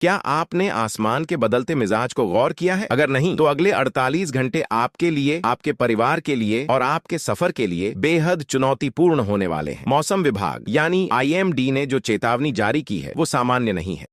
क्या आपने आसमान के बदलते मिजाज को गौर किया है? अगर नहीं, तो अगले 48 घंटे आपके लिए, आपके परिवार के लिए और आपके सफर के लिए बेहद चुनौतीपूर्ण होने वाले हैं। मौसम विभाग यानी IMD ने जो चेतावनी जारी की है वो सामान्य नहीं है।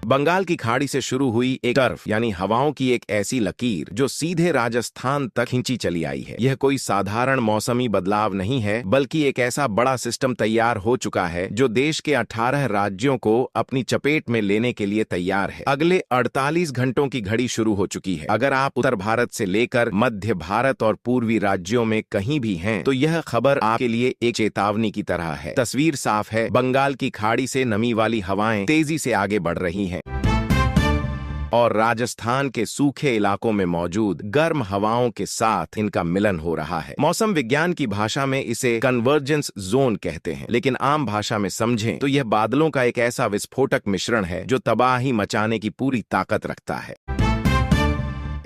बंगाल की खाड़ी से शुरू हुई एक टर्फ यानी हवाओं की एक ऐसी लकीर जो सीधे राजस्थान तक खींची चली आई है। यह कोई साधारण मौसमी बदलाव नहीं है, बल्कि एक ऐसा बड़ा सिस्टम तैयार हो चुका है जो देश के 18 राज्यों को अपनी चपेट में लेने के लिए तैयार है। अगले 48 घंटों की घड़ी शुरू हो चुकी है। अगर आप उत्तर भारत से लेकर मध्य भारत और पूर्वी राज्यों में कहीं भी हैं, तो यह खबर आपके लिए एक चेतावनी की तरह है। तस्वीर साफ है, बंगाल की खाड़ी से नमी वाली हवाएं तेजी से आगे बढ़ रही हैं और राजस्थान के सूखे इलाकों में मौजूद गर्म हवाओं के साथ इनका मिलन हो रहा है। मौसम विज्ञान की भाषा में इसे कन्वर्जेंस जोन कहते हैं, लेकिन आम भाषा में समझें तो यह बादलों का एक ऐसा विस्फोटक मिश्रण है जो तबाही मचाने की पूरी ताकत रखता है।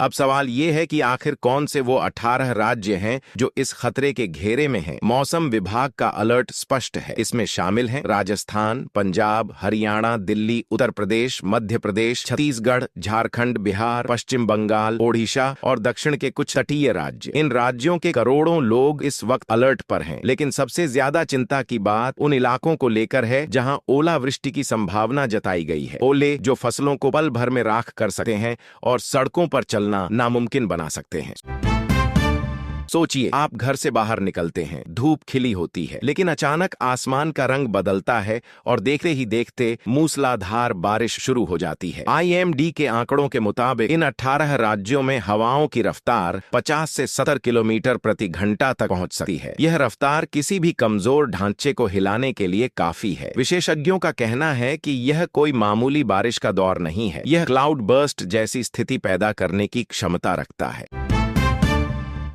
अब सवाल ये है कि आखिर कौन से वो 18 राज्य हैं जो इस खतरे के घेरे में हैं? मौसम विभाग का अलर्ट स्पष्ट है। इसमें शामिल हैं राजस्थान, पंजाब, हरियाणा, दिल्ली, उत्तर प्रदेश, मध्य प्रदेश, छत्तीसगढ़, झारखंड, बिहार, पश्चिम बंगाल, ओडिशा और दक्षिण के कुछ तटीय राज्य। इन राज्यों के करोड़ों लोग इस वक्त अलर्ट पर हैं, लेकिन सबसे ज्यादा चिंता की बात उन इलाकों को लेकर है जहां ओलावृष्टि की संभावना जताई गई है। ओले जो फसलों को पल भर में राख कर सकते हैं और सड़कों पर चलना नामुमकिन बना सकते हैं। सोचिए, आप घर से बाहर निकलते हैं, धूप खिली होती है, लेकिन अचानक आसमान का रंग बदलता है और देखते ही देखते मूसलाधार बारिश शुरू हो जाती है। IMD के आंकड़ों के मुताबिक इन 18 राज्यों में हवाओं की रफ्तार 50 से 70 किलोमीटर प्रति घंटा तक पहुंच सकती है। यह रफ्तार किसी भी कमजोर ढांचे को हिलाने के लिए काफी है। विशेषज्ञों का कहना है कि यह कोई मामूली बारिश का दौर नहीं है, यह क्लाउड बर्स्ट जैसी स्थिति पैदा करने की क्षमता रखता है।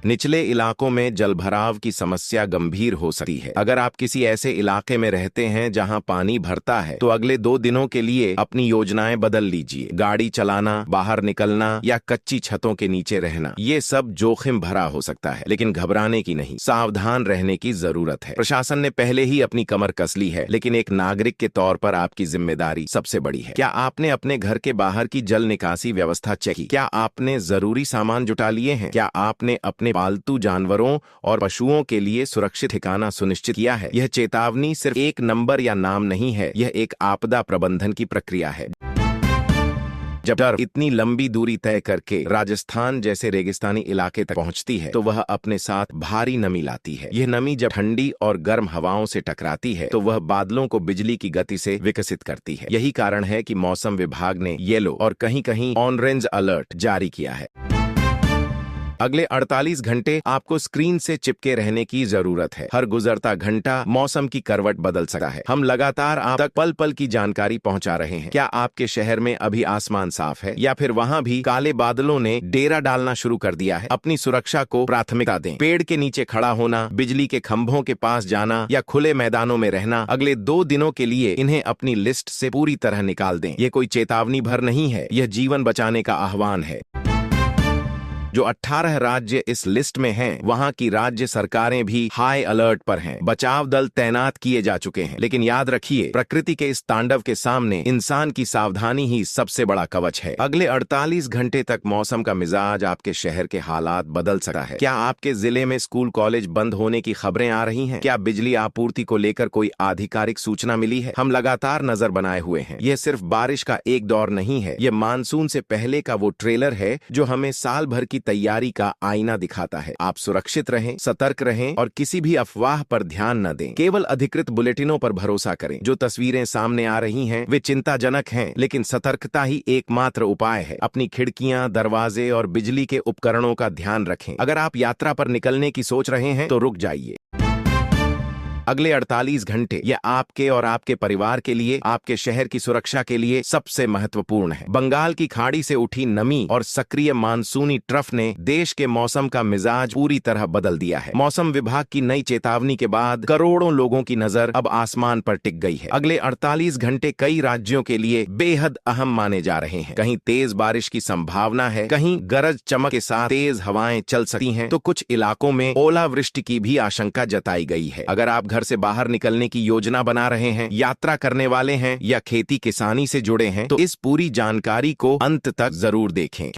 निचले इलाकों में जलभराव की समस्या गंभीर हो सकती है। अगर आप किसी ऐसे इलाके में रहते हैं जहां पानी भरता है, तो अगले 2 दिनों के लिए अपनी योजनाएं बदल लीजिए। गाड़ी चलाना, बाहर निकलना या कच्ची छतों के नीचे रहना, ये सब जोखिम भरा हो सकता है, लेकिन घबराने की नहीं, सावधान रहने की जरूरत है। प्रशासन ने पहले ही अपनी कमर कस ली है, लेकिन एक नागरिक के तौर पर आपकी जिम्मेदारी सबसे बड़ी है। क्या आपने अपने घर के बाहर की जल निकासी व्यवस्था चेक की? क्या आपने जरूरी सामान जुटा लिए हैं? क्या आपने अपने पालतू जानवरों और पशुओं के लिए सुरक्षित ठिकाना सुनिश्चित किया है? यह चेतावनी सिर्फ एक नंबर या नाम नहीं है, यह एक आपदा प्रबंधन की प्रक्रिया है। जब टर्फ इतनी लंबी दूरी तय करके राजस्थान जैसे रेगिस्तानी इलाके तक पहुंचती है, तो वह अपने साथ भारी नमी लाती है। यह नमी जब ठंडी और गर्म हवाओं से टकराती है, तो वह बादलों को बिजली की गति से विकसित करती है। यही कारण है कि मौसम विभाग ने येलो और कहीं-कहीं ऑरेंज अलर्ट जारी किया है। अगले 48 घंटे आपको स्क्रीन से चिपके रहने की जरूरत है। हर गुजरता घंटा मौसम की करवट बदल सकता है। हम लगातार आप तक पल पल की जानकारी पहुंचा रहे हैं। क्या आपके शहर में अभी आसमान साफ है या फिर वहां भी काले बादलों ने डेरा डालना शुरू कर दिया है? अपनी सुरक्षा को प्राथमिकता दें। पेड़ के नीचे खड़ा होना, बिजली के खंभों के पास जाना या खुले मैदानों में रहना, अगले 2 दिनों के लिए इन्हें अपनी लिस्ट से पूरी तरह निकाल दें। ये कोई चेतावनी भर नहीं है, यह जीवन बचाने का आह्वान है। जो 18 राज्य इस लिस्ट में हैं, वहां की राज्य सरकारें भी हाई अलर्ट पर हैं। बचाव दल तैनात किए जा चुके हैं, लेकिन याद रखिए, प्रकृति के इस तांडव के सामने इंसान की सावधानी ही सबसे बड़ा कवच है। अगले 48 घंटे तक मौसम का मिजाज आपके शहर के हालात बदल सकता है। क्या आपके जिले में स्कूल कॉलेज बंद होने की खबरें आ रही हैं? क्या बिजली आपूर्ति को लेकर कोई आधिकारिक सूचना मिली है? हम लगातार नजर बनाए हुए हैं। यह सिर्फ बारिश का एक दौर नहीं है, यह मानसून से पहले का वो ट्रेलर है जो हमें साल भर की तैयारी का आईना दिखाता है। आप सुरक्षित रहें, सतर्क रहें और किसी भी अफवाह पर ध्यान न दें। केवल अधिकृत बुलेटिनों पर भरोसा करें। जो तस्वीरें सामने आ रही हैं वे चिंताजनक हैं, लेकिन सतर्कता ही एकमात्र उपाय है। अपनी खिड़कियां, दरवाजे और बिजली के उपकरणों का ध्यान रखें। अगर आप यात्रा पर निकलने की सोच रहे हैं तो रुक जाइए। अगले 48 घंटे यह आपके और आपके परिवार के लिए, आपके शहर की सुरक्षा के लिए सबसे महत्वपूर्ण है। बंगाल की खाड़ी से उठी नमी और सक्रिय मानसूनी ट्रफ ने देश के मौसम का मिजाज पूरी तरह बदल दिया है। मौसम विभाग की नई चेतावनी के बाद करोड़ों लोगों की नजर अब आसमान पर टिक गई है। अगले 48 घंटे कई राज्यों के लिए बेहद अहम माने जा रहे हैं। कहीं तेज बारिश की संभावना है, कहीं गरज चमक के साथ तेज हवाएं चल सकती हैं, तो कुछ इलाकों में ओलावृष्टि की भी आशंका जताई गई है। अगर आप घर से बाहर निकलने की योजना बना रहे हैं, यात्रा करने वाले हैं या खेती किसानी से जुड़े हैं, तो इस पूरी जानकारी को अंत तक जरूर देखें,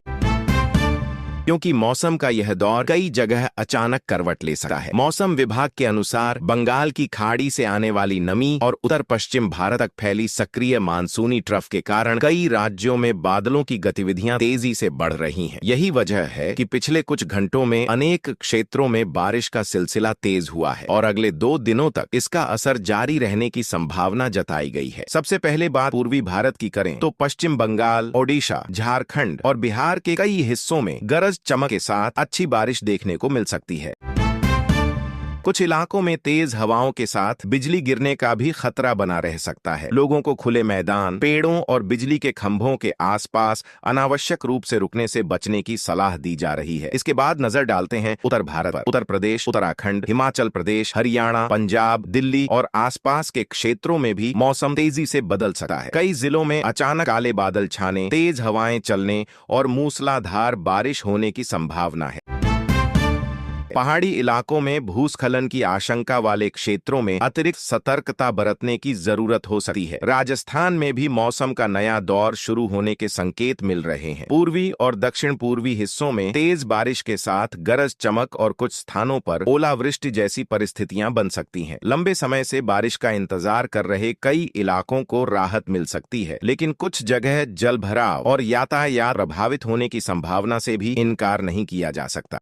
क्योंकि मौसम का यह दौर कई जगह अचानक करवट ले सकता है। मौसम विभाग के अनुसार बंगाल की खाड़ी से आने वाली नमी और उत्तर पश्चिम भारत तक फैली सक्रिय मानसूनी ट्रफ के कारण कई राज्यों में बादलों की गतिविधियां तेजी से बढ़ रही हैं। यही वजह है कि पिछले कुछ घंटों में अनेक क्षेत्रों में बारिश का सिलसिला तेज हुआ है और अगले 2 दिनों तक इसका असर जारी रहने की संभावना जताई गई है। सबसे पहले बात पूर्वी भारत की करें तो पश्चिम बंगाल, ओडिशा, झारखंड और बिहार के कई हिस्सों में गरज चमक के साथ अच्छी बारिश देखने को मिल सकती है। कुछ इलाकों में तेज हवाओं के साथ बिजली गिरने का भी खतरा बना रह सकता है। लोगों को खुले मैदान, पेड़ों और बिजली के खंभों के आसपास अनावश्यक रूप से रुकने से बचने की सलाह दी जा रही है। इसके बाद नजर डालते हैं उत्तर भारत पर। उत्तर प्रदेश, उत्तराखंड, हिमाचल प्रदेश, हरियाणा, पंजाब, दिल्ली और आसपास के क्षेत्रों में भी मौसम तेजी से बदल सकता है। कई जिलों में अचानक काले बादल छाने, तेज हवाएं चलने और मूसलाधार बारिश होने की संभावना है। पहाड़ी इलाकों में भूस्खलन की आशंका वाले क्षेत्रों में अतिरिक्त सतर्कता बरतने की जरूरत हो सकती है। राजस्थान में भी मौसम का नया दौर शुरू होने के संकेत मिल रहे हैं। पूर्वी और दक्षिण पूर्वी हिस्सों में तेज बारिश के साथ गरज चमक और कुछ स्थानों पर ओलावृष्टि जैसी परिस्थितियां बन सकती हैं। लंबे समय से बारिश का इंतजार कर रहे कई इलाकों को राहत मिल सकती है, लेकिन कुछ जगह जलभराव और यातायात प्रभावित होने की संभावना से भी इनकार नहीं किया जा सकता।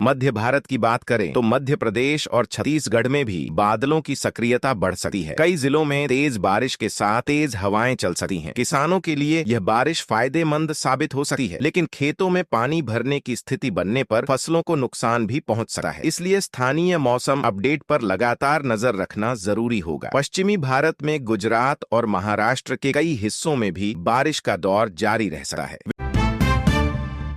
मध्य भारत की बात करें तो मध्य प्रदेश और छत्तीसगढ़ में भी बादलों की सक्रियता बढ़ सकती है। कई जिलों में तेज बारिश के साथ तेज हवाएं चल सकती हैं। किसानों के लिए यह बारिश फायदेमंद साबित हो सकती है, लेकिन खेतों में पानी भरने की स्थिति बनने पर फसलों को नुकसान भी पहुंच सकता है। इसलिए स्थानीय मौसम अपडेट पर लगातार नजर रखना जरूरी होगा। पश्चिमी भारत में गुजरात और महाराष्ट्र के कई हिस्सों में भी बारिश का दौर जारी रह सकता है।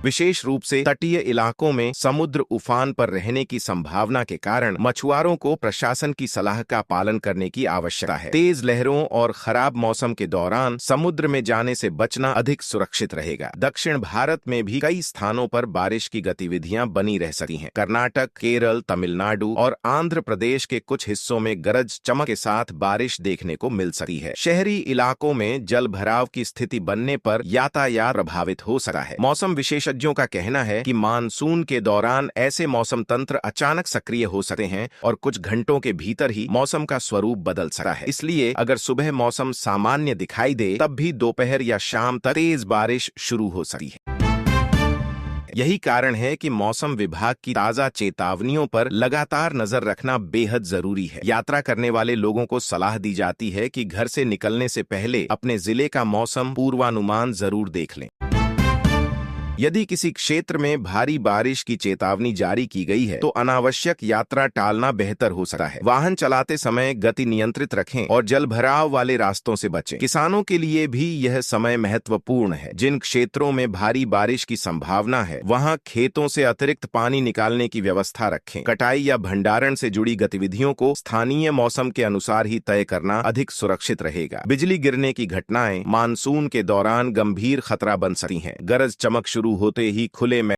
विशेष रूप से तटीय इलाकों में समुद्र उफान पर रहने की संभावना के कारण मछुआरों को प्रशासन की सलाह का पालन करने की आवश्यकता है। तेज लहरों और खराब मौसम के दौरान समुद्र में जाने से बचना अधिक सुरक्षित रहेगा। दक्षिण भारत में भी कई स्थानों पर बारिश की गतिविधियां बनी रह सकती हैं। कर्नाटक, केरल, तमिलनाडु और आंध्र प्रदेश के कुछ हिस्सों में गरज चमक के साथ बारिश देखने को मिल सकती है। शहरी इलाकों में जलभराव की स्थिति बनने पर यातायात प्रभावित हो सकता है। मौसम विशेषज्ञों का कहना है कि मानसून के दौरान ऐसे मौसम तंत्र अचानक सक्रिय हो सकते हैं और कुछ घंटों के भीतर ही मौसम का स्वरूप बदल सकता है। इसलिए अगर सुबह मौसम सामान्य दिखाई दे, तब भी दोपहर या शाम तक तेज बारिश शुरू हो सकती है। यही कारण है कि मौसम विभाग की ताजा चेतावनियों पर लगातार नजर रखना बेहद जरूरी है। यात्रा करने वाले लोगों को सलाह दी जाती है कि घर से निकलने से पहले अपने जिले का मौसम पूर्वानुमान जरूर देख लें। यदि किसी क्षेत्र में भारी बारिश की चेतावनी जारी की गई है तो अनावश्यक यात्रा टालना बेहतर हो सकता है। वाहन चलाते समय गति नियंत्रित रखें और जलभराव वाले रास्तों से बचें। किसानों के लिए भी यह समय महत्वपूर्ण है। जिन क्षेत्रों में भारी बारिश की संभावना है, वहां खेतों से अतिरिक्त पानी निकालने की व्यवस्था रखें। कटाई या भंडारण से जुड़ी गतिविधियों को स्थानीय मौसम के अनुसार ही तय करना अधिक सुरक्षित रहेगा। बिजली गिरने की घटनाएं मानसून के दौरान गंभीर खतरा बन सकती हैं। गरज चमक शुरू होते ही खुले में